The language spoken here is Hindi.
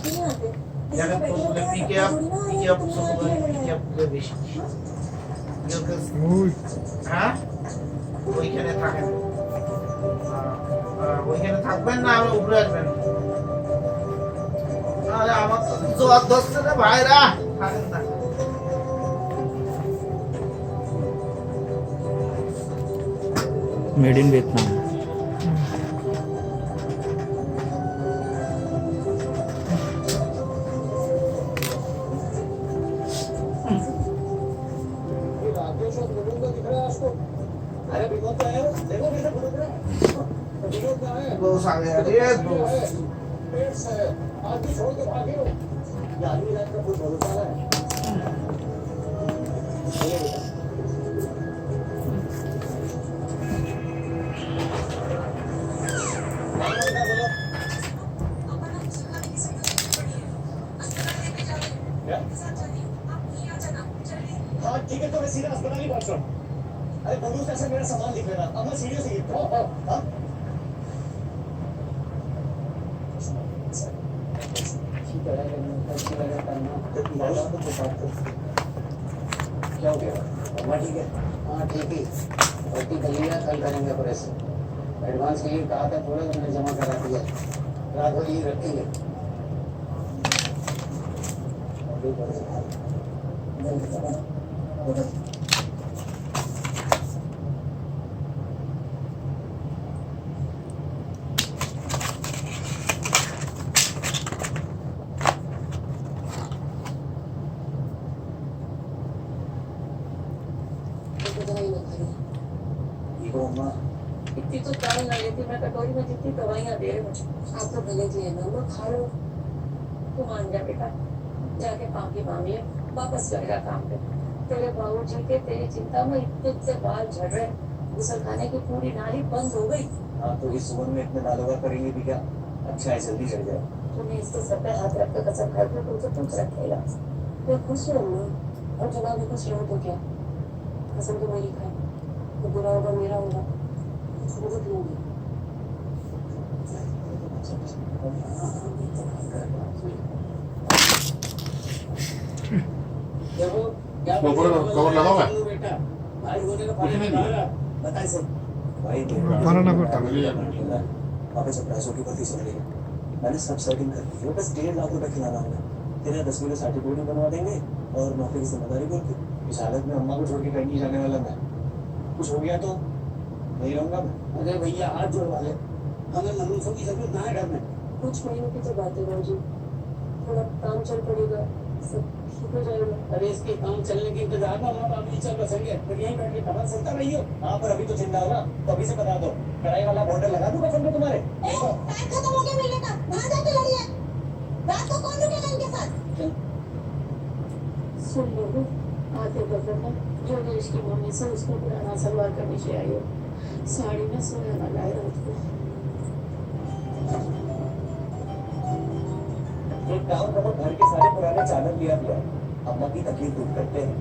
Jak to bude pick-up বেশি হ্যাঁ ওইখানে থাকেন ওইখানে থাকবেন না আমরা উপরে আসবেন আরে আমার তো জোয়ার ধরছে রে ভাইরা থাকেন না मेड इन वियतनाम दोस्त आ गया अरे दोस्त आदमी छोड़ के भागे हो ये आदमी लाइफ का कोई भरोसा है हाँ ठीक है तो मैं सीधा अस्पताल ही पहुंच रहा हूँ अरे बंदूक ऐसे मेरा सामान दिख रहा अब मैं सीरियस ही क्या हो गया ठीक है हाँ ठीक है भर्ती कर लिया कल करेंगे ऑपरेशन एडवांस के लिए कहा था थोड़ा मैंने जमा करा दिया रात को ये रखेंगे इतनी तो दवाई ना लेती मैं कटोरी में जितनी दवाइयाँ दे रही हूँ आप तो भले जी नमक खा लो तू मान जा बेटा जाके पापी मांग ले वापस जाएगा काम पे तेरे बाबूजी के तेरी चिंता में इतने से बाल झड़ रहे गुसल खाने की पूरी नाली बंद हो गई हाँ तो इस उम्र में इतने नालोगा करेंगे भी क्या अच्छा है जल्दी चढ़ जाए तूने इसके सर पे हाथ रख कर कसम खाई तो तुझे कुछ रखेगा मैं खुश रहूंगा और जब भी खुश रहूँ तो क्या कसम तो मेरी खाई तो बुरा होगा मेरा होगा भुगत लूंगी कवर लगाओ माना ना करता वापस सरप्राइज होगी भर्ती चल रही है मैंने सब सेटिंग कर दी है बस 1.5 लाख रुपए खिलाना होगा तेरा 10वीं का सर्टिफिकेट बनवा देंगे और नौकरी की जिम्मेदारी बोल के इस हालत में अम्मा को छोड़ के कहीं नहीं जाने वाला मैं कुछ हो गया तो नहीं रहूंगा मैं अरे भैया हाथ जोड़वा ले हमें मनुष्यों की जरूरत ना है घर में कुछ महीनों की तो बात है बाबूजी थोड़ा काम चल पड़ेगा सब ठीक हो जाएगा अरे इसके काम चलने के इंतजार में अम्मा बाबू चल बसेंगे फिर यहीं बैठ के खबर सुनता रहिए हाँ पर अभी तो चिंता होगा तो अभी से बता दो कढ़ाई वाला बॉर्डर लगा दूंगा फिर मैं तुम्हारे खत्म हो गया मिलने का वहां जाके लड़िए रात को कौन रुकेगा इनके साथ सुन लो आते बदल में जो देश की मम्मी से उसको पुराना सलवार कमीज आई हो साड़ी में सोया ना लाए रात को एक काम करो घर के सारे पुराने चादर लिया अम्मा की तकलीफ दूर करते हैं